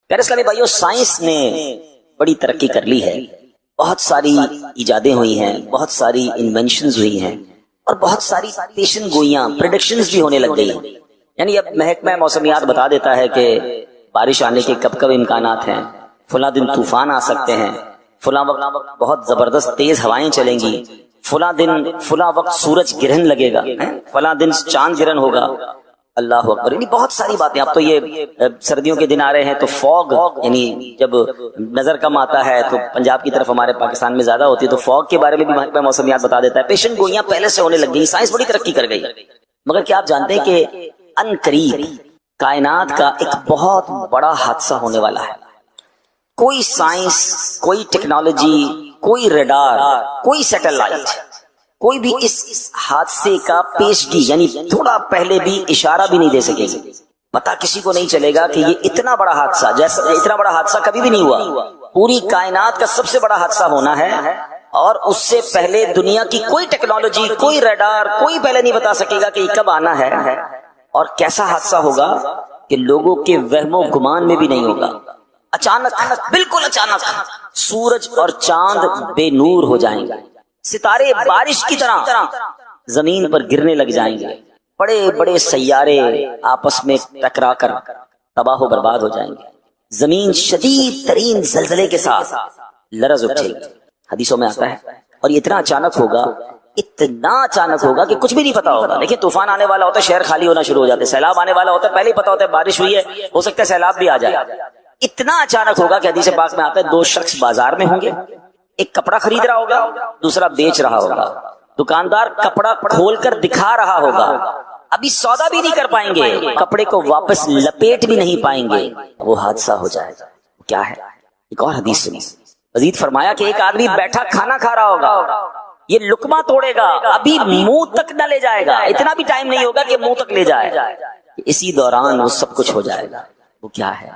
پیارے اسلامی بھائیوں، سائنس نے بڑی ترقی کر لی ہے، بہت ساری ایجادیں ہوئی ہیں، بہت ساری انوینشنز ہوئی ہیں، اور بہت ساری پیشن گوئیاں، پریڈکشنز بھی ہونے لگ گئی ہیں۔ یعنی اب محکمہ موسمیات بتا دیتا ہے کہ بارش آنے کے کب کب امکانات ہیں، فلاں دن طوفان آ سکتے ہیں، فلاں وقت بہت زبردست تیز ہوائیں چلیں گی، فلاں دن فلاں وقت سورج گرہن لگے گا، فلاں دن چاند گرہن ہوگا۔ اللہ اکبر، یعنی بہت ساری باتیں۔ اب تو یہ سردیوں کے دن آ رہے ہیں تو فوگ، یعنی جب نظر کم آتا ہے تو پنجاب کی طرف ہمارے پاکستان میں زیادہ ہوتی ہے، تو فوگ کے بارے میں بھی محکمہ موسمیات بتا دیتا ہے۔ پیشن گوئیاں پہلے سے ہونے لگ گئی، سائنس بڑی ترقی کر گئی۔ مگر کیا آپ جانتے ہیں کہ ان قریب کائنات کا ایک بہت بڑا حادثہ ہونے والا ہے؟ کوئی سائنس، کوئی ٹیکنالوجی، کوئی ریڈار، کوئی سیٹلائٹ، کوئی بھی اس حادثے کا پیشگی یعنی تھوڑا پہلے بھی اشارہ بھی نہیں دے سکے گی۔ پتا کسی کو نہیں چلے گا کہ یہ اتنا بڑا حادثہ، جیسا اتنا بڑا حادثہ کبھی بھی نہیں ہوا۔ پوری کائنات کا سب سے بڑا حادثہ ہونا ہے، اور اس سے پہلے دنیا کی کوئی ٹیکنالوجی، کوئی ریڈار، کوئی پہلے نہیں بتا سکے گا کہ یہ کب آنا ہے اور کیسا حادثہ ہوگا کہ لوگوں کے وہم و گمان میں بھی نہیں ہوگا۔ اچانک، بالکل اچانک سورج اور چاند بے نور ہو جائیں گے، ستارے بارش کی طرح زمین پر گرنے لگ جائیں گے، بڑے بڑے سیارے آپس میں ٹکرا کر تباہ و برباد ہو جائیں گے، زمین شدید ترین زلزلے کے ساتھ لرز اٹھے گی۔ حدیثوں میں آتا ہے، اور یہ اتنا اچانک ہوگا، اتنا اچانک ہوگا کہ کچھ بھی نہیں پتا ہوگا۔ دیکھیں، طوفان آنے والا ہوتا ہے، شہر خالی ہونا شروع ہو جاتے ہیں، سیلاب آنے والا ہوتا ہے، پہلے ہی پتا ہوتا ہے بارش ہوئی ہے، ہو سکتا ہے سیلاب بھی آ جائے۔ اتنا اچانک ہوگا کہ حدیث پاک میں آتا ہے، دو شخص بازار میں ہوں گے، ایک کپڑا خرید رہا ہوگا، دوسرا بیچ رہا ہوگا۔ دکاندار کپڑا کھول کر دکھا رہا ہوگا، ابھی سودا بھی نہیں کر پائیں گے، کپڑے کو واپس لپیٹ بھی نہیں پائیں گے، وہ حادثہ ہو جائے گا۔ کیا ہے؟ ایک اور حدیث سنی، مزید فرمایا کہ ایک آدمی بیٹھا کھانا کھا رہا ہوگا، یہ لقمہ توڑے گا، ابھی منہ تک نہ لے جائے گا، اتنا بھی ٹائم نہیں ہوگا کہ منہ تک لے جائے، اسی دوران وہ سب کچھ ہو جائے گا۔ وہ کیا ہے؟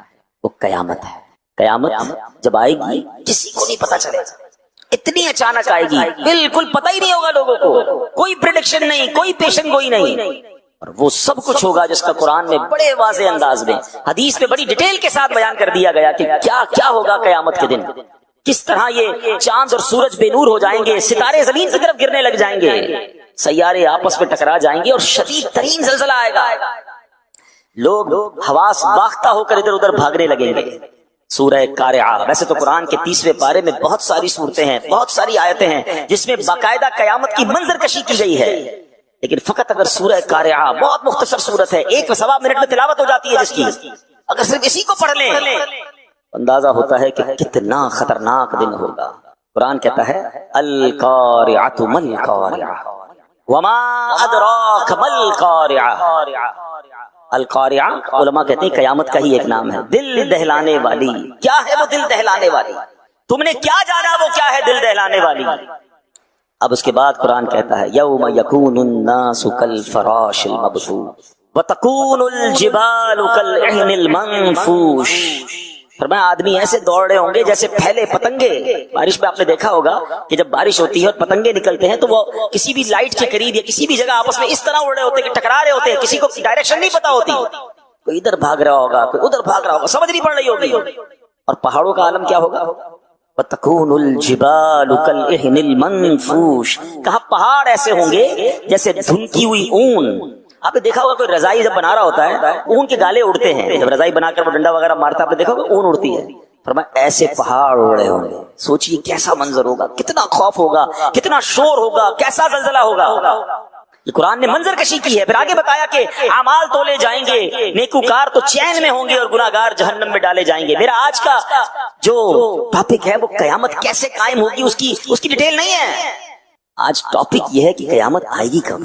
وہ قیامت ہے۔ قیامت جب آئے گی کسی کو نہیں پتا چلے گا، اتنی اچانک آئے گی، بالکل پتہ ہی نہیں ہوگا لوگوں کو، کوئی پریڈکشن نہیں، کوئی پیشن گوئی نہیں، اور وہ سب کچھ ہوگا جس کا قرآن میں بڑے واضح انداز میں، حدیث میں بڑی ڈیٹیل کے ساتھ بیان کر دیا گیا کہ کیا کیا ہوگا قیامت کے دن، کس طرح یہ چاند اور سورج بے نور ہو جائیں گے، ستارے زمین کی طرف گرنے لگ جائیں گے، سیارے آپس میں ٹکرا جائیں گے، اور شدید ترین زلزلہ آئے گا، لوگ حواس باختہ ہو کر ادھر ادھر بھاگنے لگیں گے۔ سورہ قارعہ، ویسے تو قرآن کے 30ویں پارے میں بہت ساری صورتیں ہیں، بہت ساری آیتیں ہیں جس میں باقاعدہ قیامت کی منظر کشی کی گئی ہے، لیکن فقط اگر سورہ قارعہ، بہت مختصر صورت ہے، 1 منٹ میں تلاوت ہو جاتی ہے جس کی، اگر صرف اسی کو پڑھ لیں اندازہ ہوتا ہے کہ کتنا خطرناک دن ہوگا۔ قرآن کہتا ہے، القارعۃ ما القارعہ وما ادراک ما القارعہ۔ القارعہ علماء کہتے ہیں قیامت کا ہی ایک نام ہے، دل دہلانے والی۔ کیا ہے وہ دل دہلانے والی؟ تم نے کیا جانا وہ کیا ہے دل دہلانے والی؟ اب اس کے بعد قرآن کہتا ہے، یوم یکون الناس کالفراش المبثوث وتکون الجبال کالعہن المنفوش۔ فرمایا آدمی ایسے دوڑ رہے ہوں گے جیسے پھیلے پتنگے۔ بارش میں آپ نے دیکھا ہوگا کہ جب بارش ہوتی ہے اور پتنگے نکلتے ہیں تو وہ کسی بھی لائٹ کے قریب یا کسی بھی جگہ آپس میں اس طرح اڑ رہے ہوتے ہیں کہ ٹکرا رہے ہوتے ہیں، کسی کو ڈائریکشن نہیں پتا ہوتی، کوئی ادھر بھاگ رہا ہوگا، کوئی ادھر بھاگ رہا ہوگا، سمجھ نہیں پڑ رہی ہوگی۔ اور پہاڑوں کا عالم کیا ہوگا؟ وَتَكُونُ الْجِبَالُ كَالْعِهْنِ الْمَنفُوشِ۔ کہا پہاڑ ایسے ہوں گے جیسے دھنکی ہوئی اون۔ آپ نے دیکھا ہوگا کوئی رضائی جب بنا رہا ہوتا ہے، اون کے گالے اڑتے ہیں، جب رضائی بنا کر وہ ڈنڈا وغیرہ مارتا ہے، آپ نے دیکھا ہوگا اون اڑتی ہے۔ فرمایا ایسے پہاڑ اڑ رہے ہوں گے، سوچئے کیسا منظر ہوگا، کتنا خوف ہوگا، کتنا شور ہوگا، کیسا زلزلہ ہوگا۔ یہ قرآن نے منظر کشی کی ہے۔ پھر آگے بتایا کہ اعمال تولے جائیں گے، نیکوکار تو چین میں ہوں گے اور گناہگار جہنم میں ڈالے جائیں گے۔ میرا آج کا جو ٹاپک ہے وہ قیامت کیسے قائم ہوگی، اس کی ڈیٹیل نہیں ہے۔ آج ٹاپک یہ ہے کہ قیامت آئے گی کب،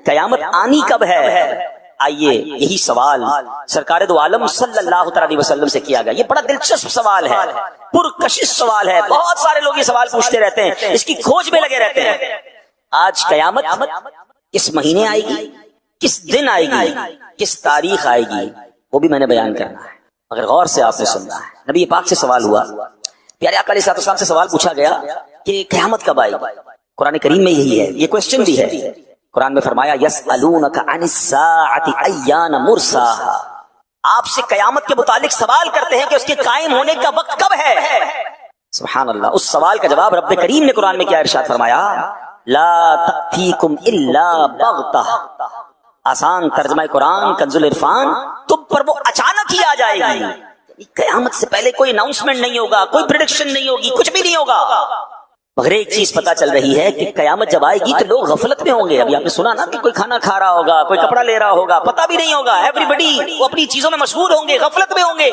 قیامت آنی کب ہے۔ آئیے یہی سوال سرکار دو عالم صلی اللہ علیہ وسلم سے کیا گیا۔ یہ بڑا دلچسپ سوال ہے، پرکشش سوال ہے، بہت سارے لوگ یہ سوال پوچھتے رہتے ہیں، اس کی کھوج میں لگے رہتے ہیں۔ آج قیامت کس مہینے آئے گی، کس دن آئے گی، کس تاریخ آئے گی، وہ بھی میں نے بیان کرنا ہے، مگر غور سے آپ نے سننا ہے۔ نبی پاک سے سوال ہوا، پیارے آقا علیہ السلام سے سوال پوچھا گیا کہ قیامت کب آئے گی۔ قرآن کریم میں یہی ہے، یہ کوسچن بھی ہے۔ قرآن میں فرمایا، یسألونک عن الساعۃ ایان مرساہا، آپ سے قیامت کے متعلق سوال کرتے ہیں کہ اس کے قائم ہونے کا وقت کب ہے. سبحان اللہ. اس سوال کا جواب رب کریم نے قرآن میں کیا ارشاد فرمایا؟ لا تأتیکم الا بغتہ. آسان ترجمہ قرآن کنز العرفان، تم پر وہ اچانک ہی آ جائے گی. قیامت سے پہلے کوئی اناؤنسمنٹ نہیں ہوگا، کوئی پریڈکشن نہیں ہوگی، کچھ بھی نہیں ہوگا. مگر ایک چیز پتا چل رہی ہے کہ قیامت جب آئے گی تو لوگ غفلت میں ہوں گے. ابھی آپ نے سنا نا کہ کوئی کھانا کھا رہا ہوگا، کوئی کپڑا لے رہا ہوگا، پتہ بھی نہیں ہوگا. ایوری بڈی وہ اپنی چیزوں میں مشغول ہوں گے، غفلت میں ہوں گے.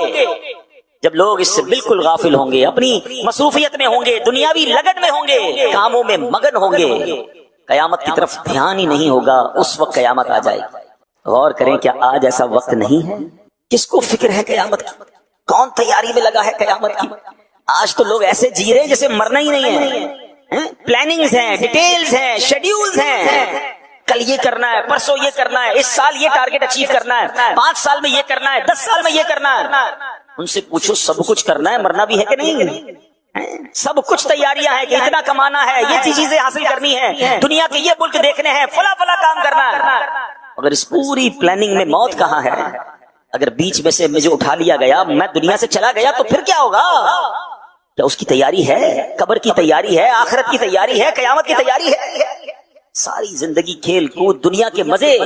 جب لوگ اس سے بالکل غافل ہوں گے، اپنی مصروفیت میں ہوں گے، دنیاوی لگن میں ہوں گے، کاموں میں مگن ہوں گے، قیامت کی طرف دھیان ہی نہیں ہوگا، اس وقت قیامت آ جائے گی. غور کریں، کیا آج ایسا وقت نہیں ہے؟ کس کو فکر ہے قیامت کی؟ کون تیاری میں لگا ہے قیامت کی؟ آج تو لوگ ایسے جی رہے ہیں جیسے مرنا ہی نہیں ہے. پلاننگز ہیں، ڈیٹیلز ہیں، شیڈیولز ہیں. کل یہ کرنا ہے، پرسوں یہ کرنا ہے، اس سال یہ ٹارگٹ اچیو کرنا ہے، 5 سال میں یہ کرنا ہے، 10 سال میں یہ کرنا ہے. ان سے پوچھو سب کچھ کرنا ہے، مرنا بھی ہے کہ نہیں؟ سب کچھ تیاریاں ہیں کہ اتنا کمانا ہے، یہ چیزیں حاصل کرنی ہے، دنیا کے یہ ملک دیکھنے ہیں، فلاں فلاں کام کرنا ہے. اگر اس پوری پلاننگ میں موت کہاں ہے؟ اگر بیچ میں سے مجھے اٹھا لیا گیا، میں دنیا سے چلا گیا، تو پھر کیا ہوگا؟ کیا اس کی تیاری ہے؟ قبر کی تیاری ہے، آخرت کی تیاری ہے، قیامت کی تیاری ہے. ساری زندگی کھیل کود، دنیا کے مزے.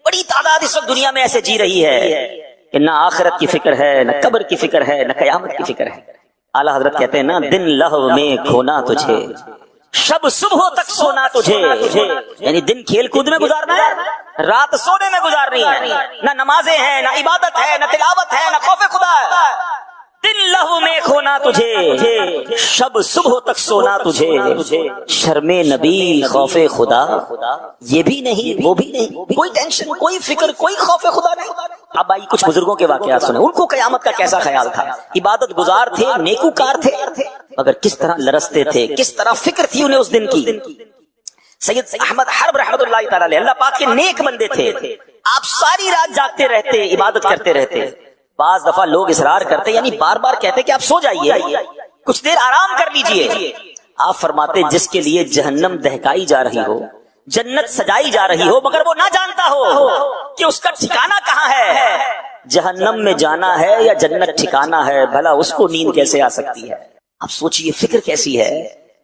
بڑی تعداد اس وقت دنیا میں ایسے جی رہی ہے کہ نہ آخرت کی فکر ہے، نہ قبر کی فکر ہے، نہ قیامت کی فکر ہے. اعلیٰ حضرت کہتے ہیں نا، دن لہو میں کھونا تجھے، شب صبح تک سونا تجھے. یعنی دن کھیل کود میں گزارنا ہے، رات سونے میں گزارنی ہے. نہ نمازیں ہیں، نہ عبادت ہے، نہ تلاوت ہے، نہ خوف خدا ہے. دن لہو میں کھونا تجھے، شب صبح تک سونا تجھے. شرم نبی خوف خدا یہ بھی نہیں، وہ بھی نہیں. کوئی ٹینشن، کوئی فکر، کوئی خوف خدا نہیں. اب آئی کچھ بزرگوں کے واقعات سنیں. ان کو قیامت کا کیسا خیال تھا؟ عبادت گزار تھے، نیکوکار تھے، مگر کس طرح لرزتے تھے، کس طرح فکر تھی انہیں اس دن کی. سید احمد حرب رحمت اللہ تعالی علیہ، اللہ پاک کے نیک بندے تھے. آپ ساری رات جاگتے رہتے، عبادت کرتے رہتے. بعض دفعہ لوگ اصرار کرتے، یعنی بار بار کہتے کہ آپ سو جائیے، کچھ دیر آرام کر لیجئے. آپ فرماتے جس کے لیے جہنم دہکائی جا رہی ہو، جنت سجائی جا رہی ہو، مگر وہ نہ جانتا ہو کہ اس کا ٹھکانہ کہاں ہے، جہنم میں جانا ہے یا جنت ٹھکانہ ہے، بھلا اس کو نیند کیسے آ سکتی ہے؟ آپ سوچئے فکر کیسی ہے.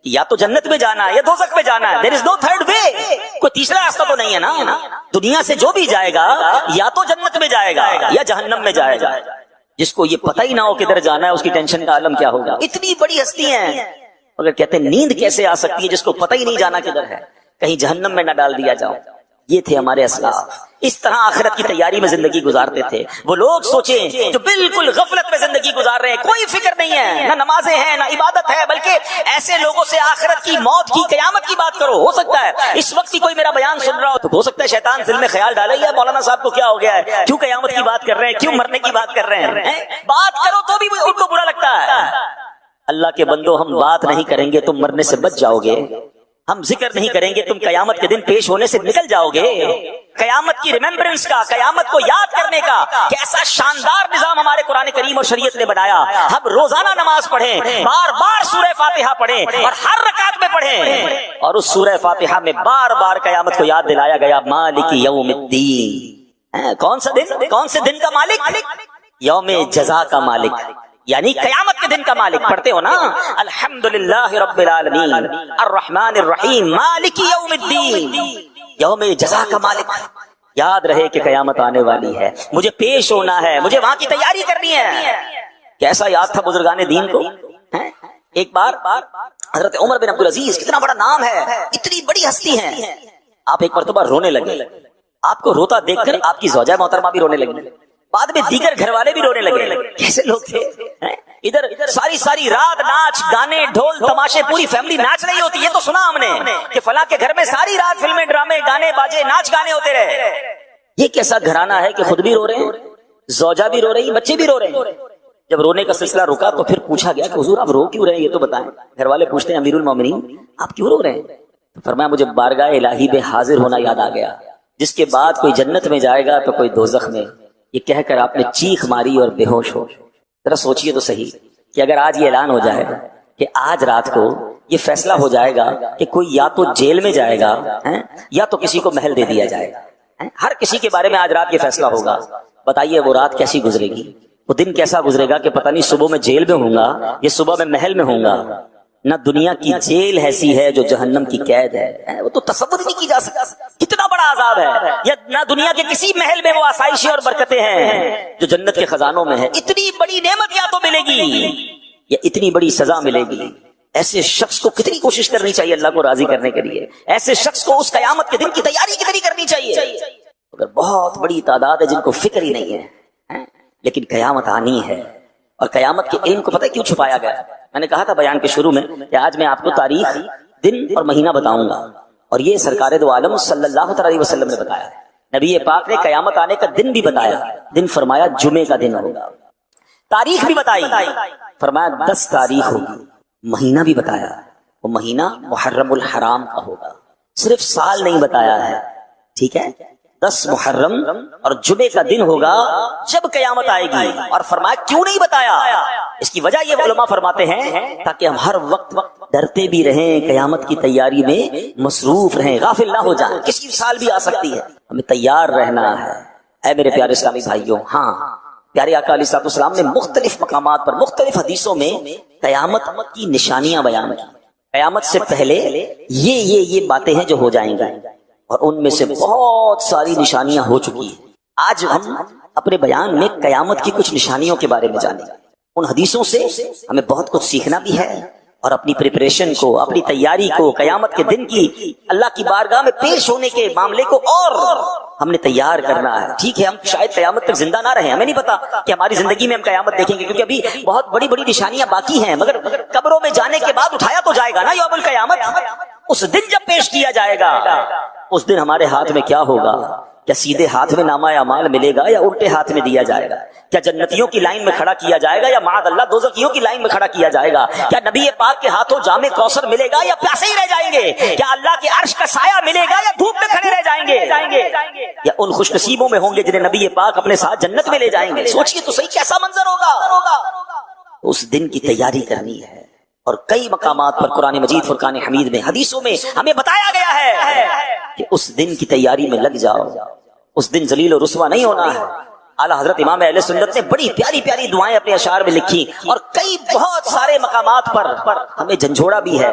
یا تو جنت میں جانا ہے یا دوزخ میں جانا ہے. دیر از نو تھرڈ وے. کوئی تیسرا راستہ تو نہیں ہے نا. دنیا سے جو بھی جائے گا یا تو جنت میں جائے گا یا جہنم میں جائے گا. جس کو یہ پتہ ہی نہ ہو کدھر جانا ہے، اس کی ٹینشن کا عالم کیا ہوگا. اتنی بڑی ہستی ہیں، مگر کہتے ہیں نیند کیسے آ سکتی ہے جس کو پتہ ہی نہیں جانا کدھر ہے، کہیں جہنم میں نہ ڈال دیا جاؤ. یہ تھے ہمارے اسلاف، اس طرح آخرت کی تیاری میں زندگی گزارتے تھے. وہ لوگ سوچیں جو بالکل غفلت میں زندگی گزار رہے ہیں، کوئی فکر نہیں ہے، نہ نمازیں ہیں، نہ عبادت ہے، بلکہ ایسے لوگوں سے آخرت کی، موت کی، قیامت کی بات کرو. ہو سکتا ہے اس وقت ہی کوئی میرا بیان سن رہا ہو تو ہو سکتا ہے شیطان دل میں خیال ڈالے، یا مولانا صاحب کو کیا ہو گیا ہے، کیوں قیامت کی بات کر رہے ہیں، کیوں مرنے کی بات کر رہے ہیں. بات کرو تو بھی ان کو برا لگتا ہے. اللہ کے بندو، ہم بات نہیں کریں گے تم مرنے سے بچ جاؤ گے. ہم ذکر نہیں کریں گے تم قیامت کے دن پیش ہونے سے نکل جاؤ گے. قیامت کی ریممبرنس کا، قیامت کو یاد کرنے کا کیسا شاندار نظام ہمارے قرآن کریم اور شریعت نے بنایا. ہم روزانہ نماز پڑھیں، بار بار سورہ فاتحہ پڑھیں اور ہر رکعت میں پڑھیں. اور اس سورہ فاتحہ میں بار بار قیامت کو یاد دلایا گیا. مالک یوم الدین، کون سا دن، کون سے دن کا مالک؟ یوم جزا کا مالک، یعنی قیامت کے دن کا مالک. پڑھتے ہو نا، الحمدللہ رب العالمین الرحمن الرحیم مالک یوم الدین، یوم جزا کا مالک. یاد رہے کہ قیامت آنے والی ہے، مجھے پیش ہونا ہے، مجھے وہاں کی تیاری کرنی ہے. کیسا یاد تھا بزرگان دین کو. ایک بار حضرت عمر بن عبدالعزیز، کتنا بڑا نام ہے، اتنی بڑی ہستی ہیں. آپ ایک مرتبہ رونے لگے. آپ کو روتا دیکھ کر آپ کی زوجہ محترمہ بھی رونے لگی، بعد میں دیگر گھر والے بھی رونے لگے. کیسے لوگ تھے. ادھر ساری رات ناچ گانے ڈھول تماشے، پوری فیملی ناچ رہی ہوتی. یہ تو سنا ہم نے کہ فلاں کے گھر میں ساری رات فلمیں، ڈرامے، گانے باجے، ناچ گانے ہوتے رہے. یہ کیسا گھرانہ ہے کہ خود بھی رو رہے ہیں، زوجہ بھی رو رہی، بچے بھی رو رہے ہیں. جب رونے کا سلسلہ رکا تو پھر پوچھا گیا کہ حضور آپ رو کیوں رہے ہیں، یہ تو بتائیں. گھر والے پوچھتے ہیں امیر المومنین آپ کیوں رو رہے ہیں؟ فرمایا مجھے بارگاہ الہی میں حاضر ہونا یاد آ گیا، جس کے بعد کوئی جنت میں جائے گا تو کوئی دوزخ میں. یہ کہہ کر آپ نے چیخ ماری اور بے ہوش ہو. ذرا سوچئے تو صحیح کہ اگر آج یہ اعلان ہو جائے کہ آج رات کو یہ فیصلہ ہو جائے گا کہ کوئی یا تو جیل میں جائے گا یا تو کسی کو محل دے دیا جائے گا. ہر کسی کے بارے میں آج رات یہ فیصلہ ہوگا. بتائیے وہ رات کیسی گزرے گی، وہ دن کیسا گزرے گا کہ پتہ نہیں صبح میں جیل میں ہوں گا یا صبح میں محل میں ہوں گا۔ نہ دنیا کی جیل ایسی ہے جو جہنم کی قید ہے، وہ تو تصور نہیں کی جا سکتا کتنا بڑا عذاب ہے۔ یا نہ دنیا کے کسی محل میں وہ آسائشیں اور برکتیں ہیں جو جنت کے خزانوں میں ہے۔ اتنی بڑی نعمت یا تو ملے گی یا اتنی بڑی سزا ملے گی۔ ایسے شخص کو کتنی کوشش کرنی چاہیے اللہ کو راضی کرنے کے لیے، ایسے شخص کو اس قیامت کے دن کی تیاری کتنی کرنی چاہیے۔ اگر بہت بڑی تعداد ہے جن کو فکر ہی نہیں ہے، لیکن قیامت آنی ہے، اور قیامت کے علم کو پتہ ہے کیوں چھپایا گیا؟ میں نے کہا تھا بیان کے شروع میں کہ آج میں آپ کو تاریخ، دن اور مہینہ بتاؤں گا، اور یہ سرکار دو عالم صلی اللہ علیہ وسلم نے بتایا ہے۔ نبی پاک نے قیامت آنے کا دن بھی بتایا، دن فرمایا جمعے کا دن ہوگا، تاریخ بھی بتائی، فرمایا 10 تاریخ ہوگی، مہینہ بھی بتایا، وہ مہینہ محرم الحرام کا ہوگا، صرف سال نہیں بتایا ہے، ٹھیک ہے، 10 محرم اور جمعے کا دن ہوگا جب قیامت آئے گی۔ اور فرمایا کیوں نہیں بتایا؟ اس کی وجہ یہ علماء فرماتے ہیں تاکہ ہم ہر وقت ڈرتے بھی رہیں، قیامت کی تیاری میں مصروف رہیں، غافل نہ ہو جائیں، کسی سال بھی آ سکتی ہے، ہمیں تیار رہنا ہے۔ اے میرے پیارے اسلامی بھائیوں، ہاں پیارے آقا علیہ الصلوۃ والسلام نے مختلف مقامات پر مختلف حدیثوں میں قیامت کی نشانیاں بیان کی۔ قیامت سے پہلے یہ باتیں ہیں جو ہو جائیں گی، اور ان میں سے بہت ساری نشانیاں ہو چکی ہیں۔ آج ہم اپنے بیان میں قیامت کی کچھ نشانیوں کے بارے میں جانیں گے۔ ان حدیثوں سے ہمیں بہت کچھ سیکھنا بھی ہے، اور اپنی پریپریشن کو، اپنی تیاری کو، قیامت کے دن کی اللہ کی بارگاہ میں پیش ہونے کے معاملے کو اور ہم نے تیار کرنا ہے۔ ٹھیک ہے، ہم شاید قیامت تک زندہ نہ رہیں، ہمیں نہیں پتا کہ ہماری زندگی میں ہم قیامت دیکھیں گے، کیونکہ ابھی بہت بڑی بڑی نشانیاں باقی ہیں، مگر قبروں میں جانے کے بعد اٹھایا تو جائے گا نا یوم القیامت۔ اس دن جب پیش کیا جائے گا، اس دن ہمارے ہاتھ میں کیا ہوگا؟ کیا سیدھے ہاتھ میں نامہ اعمال ملے گا یا الٹے ہاتھ میں دیا جائے گا؟ کیا جنتیوں کی لائن میں کھڑا کیا جائے گا یا معاذ اللہ دوزخیوں کی لائن میں کھڑا کیا جائے گا؟ کیا نبی پاک کے ہاتھوں جام کوثر ملے گا یا پیاسے ہی رہ جائیں گے؟ کیا اللہ کے عرش کا سایہ ملے گا یا دھوپ میں کھڑے رہ جائیں گے؟ یا ان خوش نصیبوں میں ہوں گے جنہیں نبی پاک اپنے ساتھ جنت میں لے جائیں گے؟ سوچئے تو صحیح کیسا منظر ہوگا۔ اس دن کی تیاری کرنی ہے، اور کئی مقامات پر قرآن مجید فرقان حمید میں، حدیثوں میں ہمیں بتایا گیا ہے کہ اس دن کی تیاری میں لگ جاؤ، اس دن ذلیل و رسوا نہیں ہونا ہے۔ اعلیٰ حضرت امام اہل سنت نے بڑی پیاری پیاری دعائیں اپنے اشعار میں لکھی، اور کئی بہت سارے مقامات پر ہمیں جھنجھوڑا بھی ہے،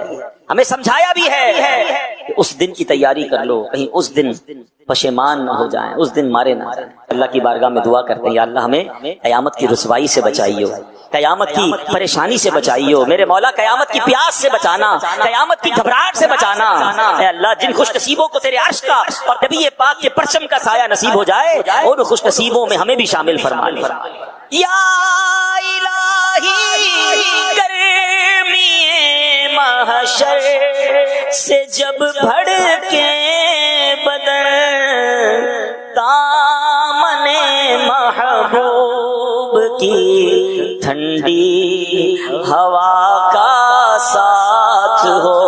ہمیں سمجھایا بھی ہے کہ اس دن کی تیاری کر لو، کہیں اس دن پشیمان نہ ہو جائیں، اس دن مارے نہ جائیں۔ اللہ کی بارگاہ میں دعا کرتے ہیں، یا اللہ ہمیں قیامت کی رسوائی سے بچائیو، قیامت کی پریشانی سے بچائیو، میرے مولا قیامت کی پیاس سے بچانا، قیامت کی گھبراہٹ سے بچانا۔ اے اللہ جن خوش نصیبوں کو تیرے عرش کا اور نبی پاک کے پرچم کا سایہ نصیب ہو جائے، ان خوش نصیبوں میں ہمیں بھی شامل فرما لے۔ یا الہی گرمی محشر سے جب بھڑکے بدن، دامن محبوب کی ٹھنڈی ہوا کا ساتھ ہو،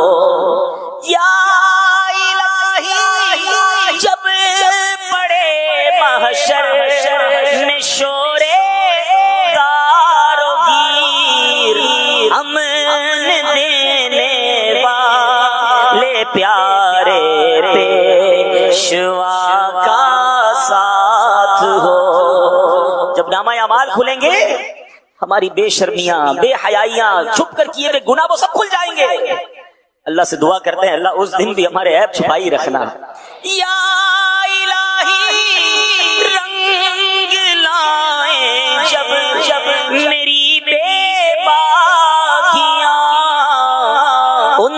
یا الہی جب پڑے محشر میں شورے دار و گیر، امن دینے والے پیارے پیشوا کا ساتھ ہو۔ جب نامہ اعمال کھلیں گے، ہماری بے شرمیاں، بے حیائیاں، چھپ کر کیے ہوئے گناہ وہ سب کھل جائیں گے۔ اللہ سے دعا کرتے ہیں اللہ اس دن بھی ہمارے عیب چھپائی رکھنا۔ یا الہی رنگ لائیں جب جب میری بے باکیاں، ان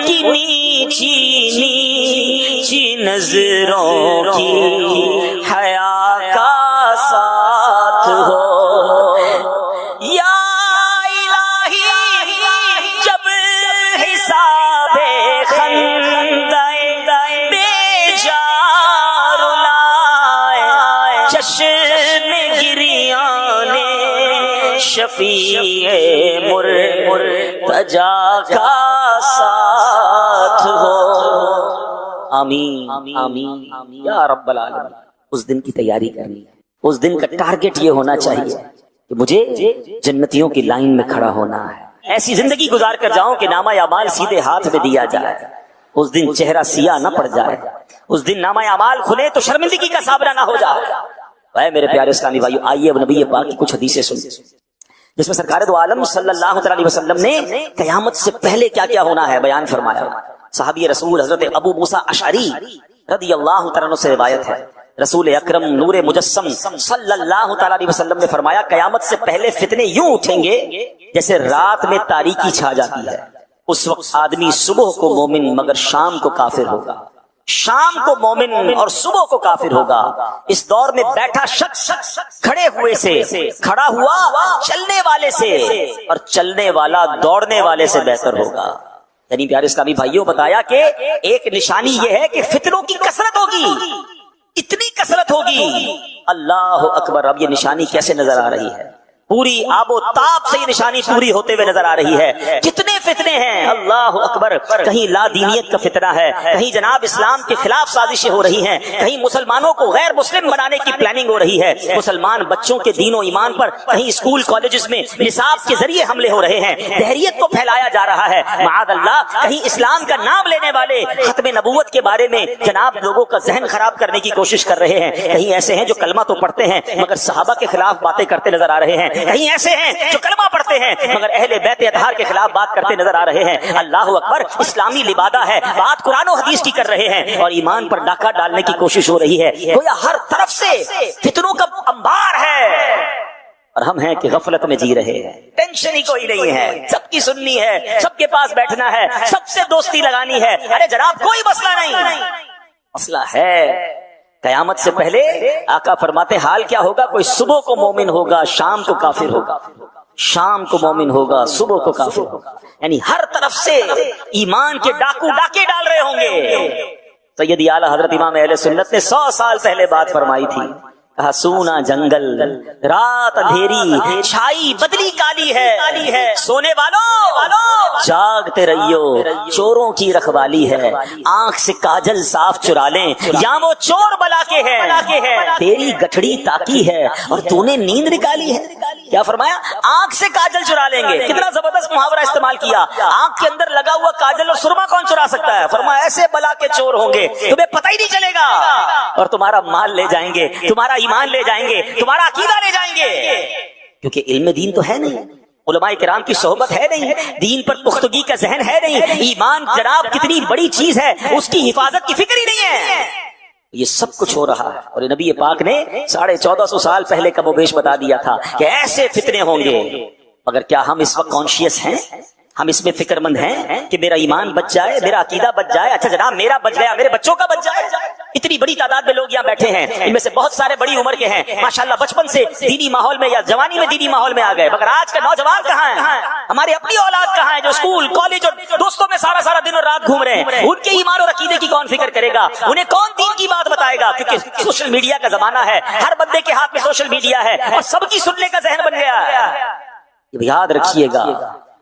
کی نیچی نیچی نظروں کی حیا کا ساتھ ہو۔ یا الہی جب حساب خندہ بے جار لائے، چشم گریان شفیع مرتجا کا ساتھ ہو۔ آمین آمین یا رب العالمین۔ اس دن کی تیاری کرنی ہے، اس دن کا ٹارگٹ یہ ہونا چاہیے کہ مجھے جنتیوں کی لائن میں کھڑا ہونا ہے، ایسی زندگی گزار کر جاؤں کہ نامہ اعمال سیدھے ہاتھ میں دیا جائے، اس دن چہرہ سیاہ نہ پڑ جائے، اس دن نامہ اعمال کھلے تو شرمندگی کا سامنا نہ ہو جائے۔ اے میرے پیارے اسلامی بھائیو، آئیے اب نبی پاک کی کچھ حدیثیں سن جس میں سرکار دو عالم صلی اللہ علیہ وسلم نے قیامت سے پہلے کیا کیا ہونا ہے بیان فرمایا۔ صحابی رسول حضرت ابو موسیٰ اشعری رضی اللہ تعالیٰ عنہ سے روایت ہے، رسول اکرم نور مجسم صلی اللہ تعالیٰ علیہ وسلم نے فرمایا قیامت سے پہلے فتنے یوں اٹھیں گے جیسے رات میں تاریکی چھا جاتی ہے، اس وقت آدمی صبح کو مومن مگر شام کو کافر ہوگا، شام کو مومن اور صبح کو کافر ہوگا۔ اس دور میں بیٹھا شخص کھڑے ہوئے سے، کھڑا ہوا چلنے والے سے، اور چلنے والا دوڑنے والے سے بہتر ہوگا۔ یعنی پیارے اسلامی بھائیوں بتایا کہ ایک نشانی یہ ہے کہ فتنوں کی کثرت ہوگی، اتنی کثرت ہوگی، اللہ اکبر۔ اب یہ نشانی کیسے نظر آ رہی ہے؟ پوری آب و تاب سے یہ نشانی پوری ہوتے ہوئے نظر آ رہی ہے۔ کتنے فتنے ہیں، اللہ اکبر۔ کہیں لا دینیت کا فتنہ ہے، کہیں جناب اسلام کے خلاف سازشیں ہو رہی ہیں، کہیں مسلمانوں کو غیر مسلم بنانے کی پلاننگ ہو رہی ہے، مسلمان بچوں کے دین و ایمان پر کہیں اسکول کالجز میں نصاب کے ذریعے حملے ہو رہے ہیں، دہریت کو پھیلایا جا رہا ہے، معاذ اللہ۔ کہیں اسلام کا نام لینے والے ختم نبوت کے بارے میں جناب لوگوں کا ذہن خراب کرنے کی کوشش کر رہے ہیں، کہیں ایسے ہیں جو کلمہ تو پڑھتے ہیں مگر صحابہ کے خلاف باتیں کرتے نظر آ رہے ہیں، کہیں ایسے ہیں جو کلمہ پڑھتے ہیں مگر اہل بیت اطہار کے خلاف بات کرتے نظر آ رہے ہیں۔ اللہ اکبر۔ اسلامی لبادہ ہے، بات قرآن و حدیث کی کر رہے ہیں اور ایمان پر ڈاکہ ڈالنے کی کوشش ہو رہی ہے۔ گویا ہر طرف سے فتنوں کا انبار ہے اور ہم ہیں کہ غفلت میں جی رہے ہیں، ٹینشن ہی کوئی نہیں ہے، سب کی سننی ہے، سب کے پاس بیٹھنا ہے، سب سے دوستی لگانی ہے۔ ارے جناب کوئی مسئلہ نہیں، مسئلہ ہے قیامت سے پہلے آقا فرماتے حال کیا ہوگا؟ کوئی صبح کو مومن ہوگا، شام کو کافر ہوگا، شام کو مومن ہوگا، صبح کو کافر ہوگا۔ یعنی ہر طرف سے ایمان کے ڈاکو ڈاکے ڈال رہے ہوں گے۔ سیدی اعلیٰ حضرت امام اہل سنت نے 100 سال پہلے بات فرمائی تھی، کہا سونا جنگل رات اندھیری چھائی بدلی کالی ہے، سونے والوں جاگتے رہیو چوروں کی رکھوالی ہے، آنکھ سے کاجل صاف چرا لیں یا وہ چور بلا کے ہے، تیری گٹھڑی تاکی ہے اور تو نے نیند نکالی ہے۔ کیا فرمایا؟ آنکھ سے کاجل چرا لیں گے۔ کتنا زبردست محاورہ استعمال کیا، آنکھ کے اندر لگا ہوا کاجل اور سرما کون چرا سکتا ہے؟ فرمایا ایسے بلا کے چور ہوں گے تمہیں پتہ ہی نہیں چلے گا، اور تمہارا مال لے جائیں گے، تمہارا ایمان لے جائیں گے، تمہارا عقیدہ لے جائیں گے، کیونکہ علم دین تو ہے نہیں، علماء کرام کی صحبت ہے نہیں، دین پر پختگی کا ذہن ہے نہیں، ایمان جناب کتنی بڑی چیز ہے اس کی حفاظت کی فکر ہی نہیں ہے۔ یہ سب کچھ ہو رہا ہے اور نبی پاک نے 1450 سال پہلے کا وہ بیش بتا دیا تھا کہ ایسے فتنے ہوں گے۔ مگر کیا ہم اس وقت کانشیس ہیں؟ ہم اس میں فکر مند ہیں کہ میرا ایمان بچ جائے، میرا عقیدہ بچ جائے؟ اچھا جناب میرا بچ گیا، میرے بچوں کا بچ جائے۔ اتنی بڑی تعداد میں لوگ یہاں بیٹھے ہیں، ان میں سے بہت سارے بڑی عمر کے ہیں، ماشاءاللہ بچپن سے دینی ماحول میں یا جوانی میں دینی ماحول میں آ گئے، مگر آج کا نوجوان کہاں ہے؟ ہماری اپنی اولاد کہاں ہے جو اسکول کالج اور دوستوں میں سارا دن اور رات گھوم رہے ہیں؟ ان کے ایمان اور عقیدے کی کون فکر کرے گا؟ انہیں کون دین کی بات بتائے گا؟ کیونکہ سوشل میڈیا کا زمانہ ہے، ہر بندے کے ہاتھ میں سوشل میڈیا ہے اور سب کی سننے کا ذہن بن گیا ہے۔ یاد رکھیے گا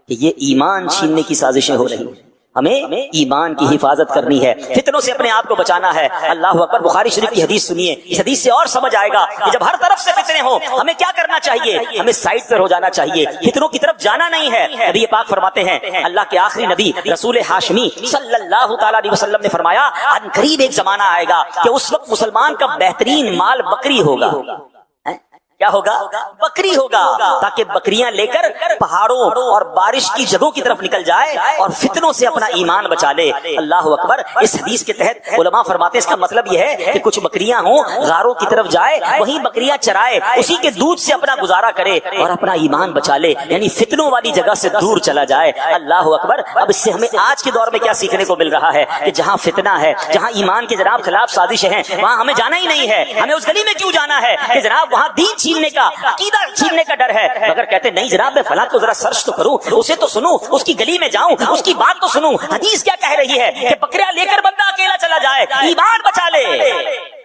کہ یہ ایمان چھیننے کی سازشیں ہو رہی ہیں، ہمیں ایمان کی حفاظت کرنی ہے، فتنوں سے اپنے آپ کو بچانا ہے۔ اللہ اکبر۔ بخاری شریف کی حدیث سنیے، اس حدیث سے اور سمجھ آئے گا کہ جب ہر طرف سے فتنے ہوں ہمیں کیا کرنا چاہیے۔ ہمیں سائڈ پر ہو جانا چاہیے، فتنوں کی طرف جانا نہیں ہے۔ نبی پاک فرماتے ہیں، اللہ کے آخری نبی رسول ہاشمی صلی اللہ تعالیٰ علیہ وسلم نے فرمایا ان قریب ایک زمانہ آئے گا کہ اس وقت مسلمان کا بہترین مال بکری ہوگا۔ کیا ہوگا؟ بکری ہوگا، تاکہ بکریاں لے کر پہاڑوں اور بارش کی جگہوں کی طرف نکل جائے اور فتنوں سے اپنا ایمان بچا لے۔ اللہ اکبر۔ اس حدیث کے تحت علماء فرماتے ہیں اس کا مطلب یہ ہے کہ کچھ بکریاں ہوں غاروں کی طرف جائے، وہیں بکریاں چرائے، اسی کے دودھ سے اپنا گزارا کرے اور اپنا ایمان بچا لے، یعنی فتنوں والی جگہ سے دور چلا جائے۔ اللہ اکبر۔ اب اس سے ہمیں آج کے دور میں کیا سیکھنے کو مل رہا ہے کہ جہاں فتنہ ہے، جہاں ایمان کے جناب خلاف سازشیں ہیں، وہاں ہمیں جانا ہی نہیں ہے۔ ہمیں اس گلی میں کیوں جانا ہے کہ جناب وہاں دین چھیننے کا، عقیدہ چھیننے کا ڈر ہے؟ مگر کہتے نہیں جناب میں فلاں کو ذرا سرچ تو کروں، اسے تو سنوں، اس کی گلی میں جاؤں، اس کی بات تو سنوں، حدیث کیا کہہ رہی ہے کہ بکریاں لے کر بندہ اکیلا چلا جائے، ایمان بچا لے۔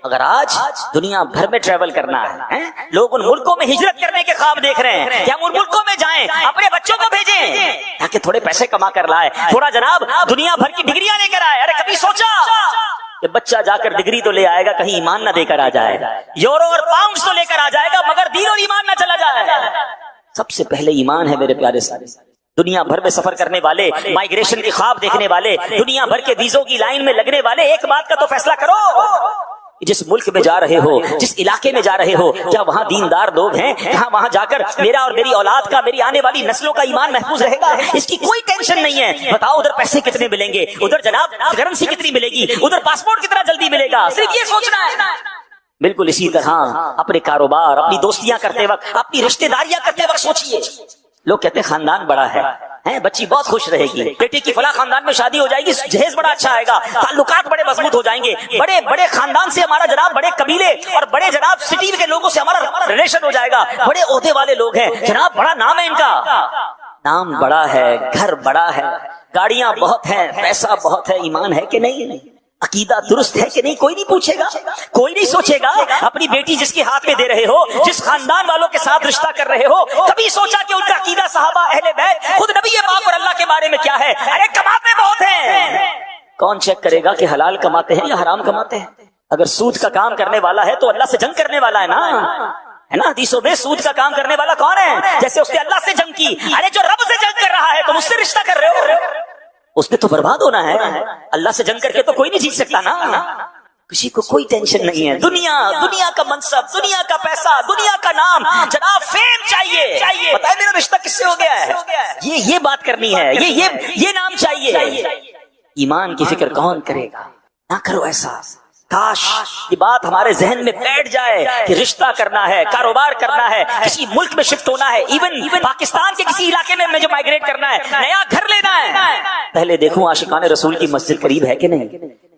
اگر آج دنیا بھر میں ٹریول کرنا ہے، لوگ ان ملکوں میں ہجرت کرنے کے خواب دیکھ رہے ہیں کہ ہم ان ملکوں میں جائیں، اپنے بچوں کو بھیجیں تاکہ تھوڑے پیسے کما کر لائے، تھوڑا جناب دنیا بھر کی ڈگریاں لے کر آئے۔ ارے کبھی سوچا کہ بچہ جا کر ڈگری تو لے آئے گا، کہیں ایمان نہ دے کر آ جائے، یورو اور پاؤنڈ تو لے کر آ جائے گا مگر دین اور ایمان نہ چلا جائے۔ سب سے پہلے ایمان ہے میرے پیارے سارے۔ دنیا بھر میں سفر کرنے والے، مائگریشن کے خواب دیکھنے والے، دنیا بھر کے ویزوں کی لائن میں لگنے والے، ایک بات کا تو فیصلہ کرو جس ملک میں جا رہے ہو، جس علاقے میں جا رہے ہو، کیا وہاں دیندار لوگ ہیں؟ کہاں وہاں جا کر میرا اور میری اولاد کا، میری آنے والی نسلوں کا ایمان محفوظ رہے گا؟ اس کی کوئی ٹینشن نہیں ہے۔ بتاؤ ادھر پیسے کتنے ملیں گے، ادھر جناب کرنسی کتنی ملے گی، ادھر پاسپورٹ کتنا جلدی ملے گا، صرف یہ سوچنا ہے۔ بالکل اسی طرح اپنے کاروبار، اپنی دوستیاں کرتے وقت، اپنی رشتہ داریاں کرتے وقت سوچیے۔ لوگ کہتے ہیں خاندان بڑا ہے، بچی بہت خوش رہے گی، بیٹے کی فلاں خاندان میں شادی ہو جائے گی، جہیز بڑا اچھا آئے گا، تعلقات بڑے مضبوط ہو جائیں گے، بڑے بڑے خاندان سے ہمارا جناب، بڑے قبیلے اور بڑے جناب سٹی کے لوگوں سے ہمارا ریلیشن ہو جائے گا، بڑے عہدے والے لوگ ہیں جناب، بڑا نام ہے ان کا، نام بڑا ہے، گھر بڑا ہے، گاڑیاں بہت ہیں، پیسہ بہت ہے، ایمان ہے کہ نہیں، عقیدہ درست ہے کہ نہیں، کوئی نہیں پوچھے گا، کوئی نہیں سوچے گا۔ اپنی بیٹی جس کے ہاتھ میں دے رہے ہو، جس خاندان والوں کے ساتھ رشتہ کر رہے ہو، کبھی سوچا کہ ان کا عقیدہ، صحابہ، اہل بیت، خود نبی پاک اور اللہ کے بارے میں کیا ہے؟ ارے کماتے بہت ہیں، کون چیک کرے گا کہ حلال کماتے ہیں یا حرام کماتے ہیں؟ اگر سود کا کام کرنے والا ہے تو اللہ سے جنگ کرنے والا ہے نا، ہے نا؟ حدیثوں میں سود کا کام کرنے والا کون ہے؟ جیسے اس نے اللہ سے جنگ کی، ارے جو رب سے جنگ کر رہا ہے تم اس سے رشتہ کر رہے ہو، اس نے تو برباد ہونا ہے، اللہ سے جنگ کر کے تو کوئی نہیں جیت سکتا نا۔ کسی کو کوئی ٹینشن نہیں ہے، دنیا کا منصب، دنیا کا پیسہ، دنیا کا نام، جناب فیم چاہیے، پتہ ہے میرا رشتہ کس سے ہو گیا ہے، یہ بات کرنی ہے، یہ نام چاہیے۔ ایمان کی فکر کون کرے گا؟ نہ کرو ایسا۔ کاش یہ بات ہمارے ذہن میں بیٹھ جائے کہ رشتہ کرنا ہے، کاروبار کرنا ہے، کسی ملک میں شفٹ ہونا ہے، ایون پاکستان کے کسی علاقے میں مجھے مائگریٹ کرنا ہے، نیا گھر لینا ہے، پہلے دیکھوں عاشقان رسول کی مسجد قریب ہے کہ نہیں،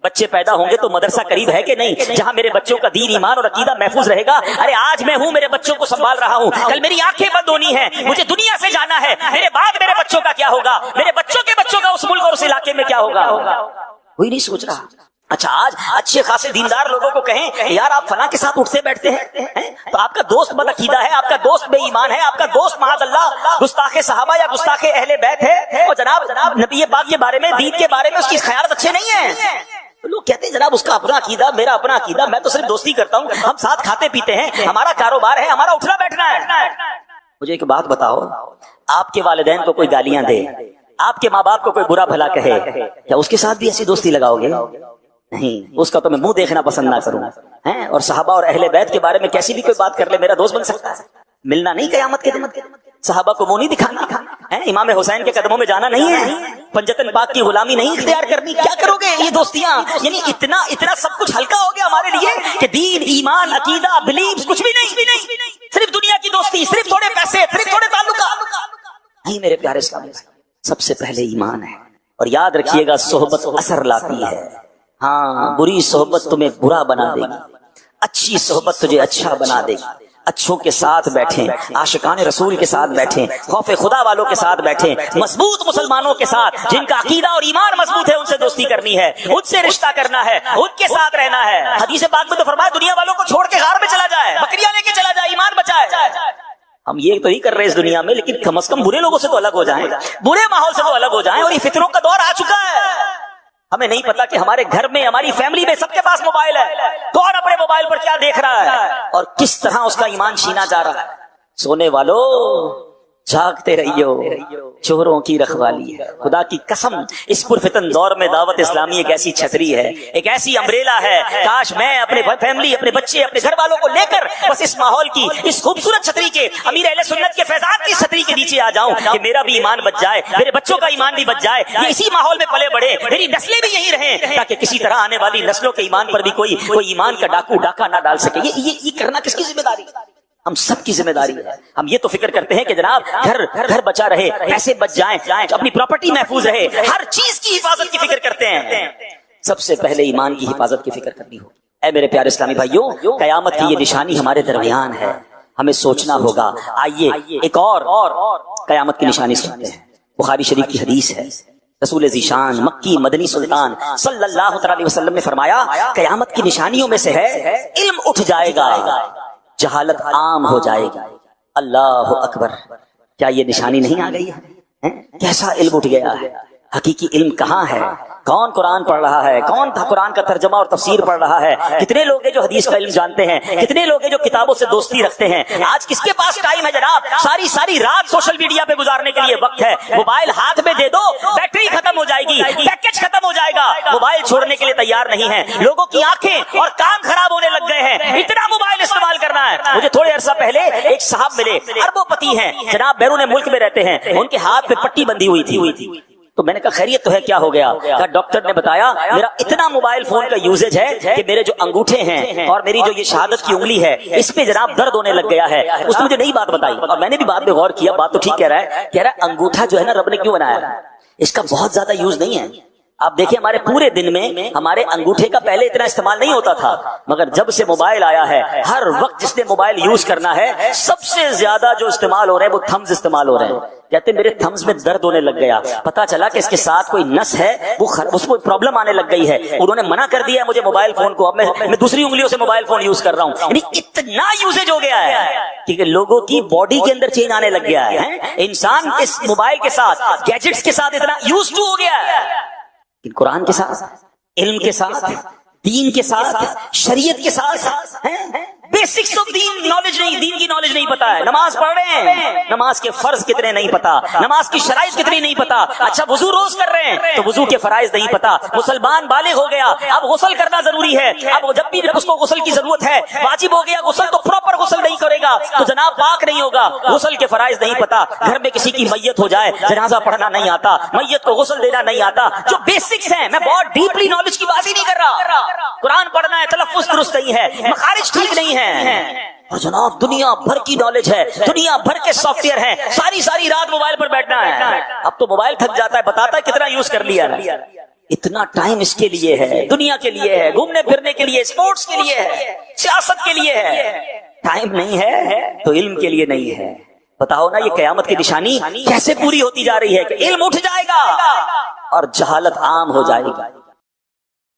بچے پیدا ہوں گے تو مدرسہ قریب ہے کہ نہیں، جہاں میرے بچوں کا دین، ایمان اور عقیدہ محفوظ رہے گا۔ ارے آج میں ہوں، میرے بچوں کو سنبھال رہا ہوں، کل میری آنکھیں بند ہونی ہے، مجھے دنیا سے جانا ہے، میرے بعد میرے بچوں کا کیا ہوگا، میرے بچوں کے بچوں کا اس ملک اور اس علاقے میں کیا ہوگا، کوئی نہیں سوچ رہا۔ اچھا آج اچھے خاصے دیندار لوگوں کو کہیں یار آپ فلاں کے ساتھ اٹھتے بیٹھتے ہیں تو آپ کا دوست بد عقیدہ ہے، آپ کا دوست بے ایمان ہے، آپ کا دوست معاذ اللہ گستاخ صحابہ یا گستاخ اہل بیت ہے، اور جناب نبی پاک کے بارے میں، دین کے بارے میں اس کی خیالات اچھے نہیں ہیں۔ لوگ کہتے ہیں جناب اس کا اپنا عقیدہ، میرا اپنا عقیدہ، میں تو صرف دوستی کرتا ہوں، ہم ساتھ کھاتے پیتے ہیں، ہمارا کاروبار ہے، ہمارا اٹھنا بیٹھنا ہے۔ مجھے ایک بات بتاؤ، آپ کے والدین کو کوئی گالیاں دے، آپ کے ماں باپ کو کوئی برا بھلا کہے، کیا اس کے ساتھ بھی ایسی دوستی لگاؤ گے؟ نہیں، اس کا تو میں منہ دیکھنا پسند نہ کروں، اور صحابہ اور اہل بیت کے بارے میں کیسی بھی کوئی بات کر لے میرا دوست بن سکتا ہے، ملنا نہیں قیامت کے دن، صحابہ کو منہ نہیں دکھانا، امام حسین کے قدموں میں جانا نہیں ہے، پنجتن پاک کی غلامی نہیں اختیار کرنی، کیا کرو گے یہ دوستیاں؟ یعنی اتنا سب کچھ ہلکا ہو گیا ہمارے لیے کہ دین، ایمان، عقیدہ، بلیفز کچھ بھی نہیں، صرف دنیا کی دوستی، صرف تھوڑے پیسے، صرف تھوڑے تعلقات۔ نہیں میرے پیارے اسلامی، سب سے پہلے ایمان ہے، اور یاد رکھیے گا صحبت اثر لاتی ہے، ہاں بری صحبت تمہیں برا بنا دے گی، اچھی صحبت تجھے اچھا بنا دے گی۔ اچھوں کے ساتھ بیٹھیں، عاشقان رسول کے ساتھ بیٹھیں، خوف خدا والوں کے ساتھ بیٹھیں، مضبوط مسلمانوں کے ساتھ جن کا عقیدہ اور ایمان مضبوط ہے، ان سے دوستی کرنی ہے، ان سے رشتہ کرنا ہے، ان کے ساتھ رہنا ہے۔ حدیث پاک میں تو فرمایا دنیا والوں کو چھوڑ کے غار میں چلا جائے، بکریاں لے کے چلا جائے، ایمان بچائے۔ ہم یہ تو نہیں کر رہے اس دنیا میں، لیکن کم از کم برے لوگوں سے تو الگ ہو جائیں، برے ماحول سے تو الگ ہو جائیں، اور یہ فتنوں کا دور آ چکا ہے۔ ہمیں نہیں پتا کہ ہمارے گھر میں، ہماری فیملی میں سب کے پاس موبائل ہے، کون اپنے موبائل پر کیا دیکھ رہا ہے اور کس طرح اس کا ایمان چھینا جا رہا ہے۔ سونے والوں جاگتے رہیو، چوروں کی رکھوالی ہے۔ خدا کی قسم اس پرفتن دور میں دعوت اسلامی ایک ایسی چھتری ہے، ایک ایسی امبریلا ہے، کاش میں اپنے فیملی، اپنے بچے، اپنے گھر والوں کو لے کر بس اس ماحول کی، اس خوبصورت چھتری کے، امیر اہل سنت کے فیضان کی چھتری کے نیچے آ جاؤں کہ میرا بھی ایمان بچ جائے، میرے بچوں کا ایمان بھی بچ جائے، یہ اسی ماحول میں پلے بڑھے، میری نسلیں بھی یہی رہیں، تاکہ کسی طرح آنے والی نسلوں کے ایمان پر بھی کوئی ایمان کا ڈاکہ نہ ڈال سکے۔ یہ کرنا کس کی ذمہ داری؟ ہم سب کی ذمہ داری ہے۔ ہم یہ تو فکر کرتے ہیں کہ جناب گھر بچا رہے، پیسے بچ جائیں، اپنی پراپرٹی محفوظ رہے، ہر چیز کی حفاظت کی فکر کرتے ہیں۔ سب سے پہلے ایمان کی حفاظت کی فکر کرنی ہو۔ اے میرے پیارے اسلامی بھائیوں، قیامت کی یہ نشانی ہمارے درمیان ہے، ہمیں سوچنا ہوگا۔ آئیے ایک اور قیامت کی نشانی سنتے ہیں۔ بخاری شریف کی حدیث ہے، رسول ذیشان مکی مدنی سلطان صلی اللہ علیہ وسلم نے فرمایا، قیامت کی نشانیوں میں سے ہے علم اٹھ جائے گا، جہالت عام ہو جائے گی۔ اللہ اکبر، کیا یہ نشانی نہیں آ گئی ہے؟ کیسا علم اٹھ گیا ہے؟ حقیقی علم کہاں ہے؟ کون قرآن پڑھ رہا ہے؟ کون قرآن کا ترجمہ اور تفسیر پڑھ رہا ہے؟ کتنے لوگ ہیں جو حدیث کا علم جانتے ہیں؟ کتنے لوگ ہیں جو کتابوں سے دوستی رکھتے ہیں؟ آج کس کے پاس ٹائم ہے جناب؟ ساری رات سوشل میڈیا پہ گزارنے کے لیے وقت ہے، موبائل ہاتھ میں دے دو، بیٹری ختم ہو جائے گی، پیکج ختم ہو جائے گا، موبائل چھوڑنے کے لیے تیار نہیں ہے. لوگوں کی آنکھیں اور کان خراب ہونے لگ گئے ہیں, اتنا موبائل استعمال کرنا ہے. مجھے تھوڑے عرصہ پہلے ایک صاحب ملے, اربوں پتی ہیں جناب, بیرون ملک میں رہتے ہیں, ان کے ہاتھ پہ پٹی بندھی ہوئی تھی. تو میں نے کہا خیریت تو ہے, کیا ہو گیا؟ کہا ڈاکٹر نے بتایا میرا اتنا موبائل فون کا یوزیج ہے کہ میرے جو انگوٹھے ہیں اور میری جو یہ شہادت کی انگلی ہے اس پہ جناب درد ہونے لگ گیا ہے. اس نے مجھے نئی بات بتائی اور میں نے بھی بعد میں غور کیا, بات تو ٹھیک کہہ رہا ہے انگوٹھا جو ہے نا رب نے کیوں بنایا, اس کا بہت زیادہ یوز نہیں ہے. آپ دیکھیں ہمارے پورے دن میں ہمارے انگوٹھے کا پہلے اتنا استعمال نہیں ہوتا تھا, مگر جب سے موبائل آیا ہے ہر وقت جس نے موبائل یوز کرنا ہے سب سے زیادہ جو استعمال ہو رہے ہیں وہ تھمز استعمال ہو رہے ہیں. کہتے میرے تھمز میں درد ہونے لگ گیا, پتا چلا کہ اس کے ساتھ کوئی نس ہے, وہ اس کو پرابلم آنے لگ گئی ہے. انہوں نے منع کر دیا ہے مجھے موبائل فون کو, اب میں دوسری انگلیوں سے موبائل فون یوز کر رہا ہوں. یعنی اتنا یوزیج ہو گیا ہے کہ لوگوں کی باڈی کے اندر چینج آنے لگ گیا ہے. انسان اس موبائل کے ساتھ, گیجٹس کے ساتھ اتنا یوز ٹو ہو گیا ہے. قرآن کے ساتھ, علم کے ساتھ, دین کے ساتھ, شریعت کے ساتھ, بیسکس آف دین نالج نہیں, دین کی نالج نہیں پتا ہے. نماز پڑھ رہے ہیں, نماز کے فرض کتنے نہیں پتا, نماز کی شرائط کتنی نہیں پتا. اچھا وضو روز کر رہے ہیں تو وضو کے فرائض نہیں پتا. مسلمان بالغ ہو گیا, اب غسل کرنا ضروری ہے, اب جب بھی اس کو غسل کی ضرورت ہے واجب ہو گیا غسل, تو پراپر غسل نہیں کرے گا تو جناب پاک نہیں ہوگا. غسل کے فرائض نہیں پتا, گھر میں کسی کی میت ہو جائے جنازہ پڑھنا نہیں آتا, میت کو غسل دینا نہیں آتا. جو بیسکس ہیں, میں بہت ڈیپلی نالج کی بات ہی نہیں کر رہا. قرآن پڑھنا ہے, تلفظ درست نہیں ہے, مخارج ٹھیک نہیں ہے, اور جناب دنیا بھر کی نالج ہے, دنیا بھر کے سافٹ ویئر ہیں, ساری رات موبائل پر بیٹھنا ہے. اب تو موبائل تھک جاتا ہے, بتاتا ہے کتنا یوز کر لیا ہے. اتنا ٹائم اس کے لیے ہے, دنیا کے لیے ہے, گھومنے پھرنے کے لیے, اسپورٹس کے لیے ہے, سیاست کے لیے ہے. ٹائم نہیں ہے تو علم کے لیے نہیں ہے. بتاؤ نا یہ قیامت کی نشانی کیسے پوری ہوتی جا رہی ہے کہ علم اٹھ جائے گا اور جہالت عام ہو جائے گی.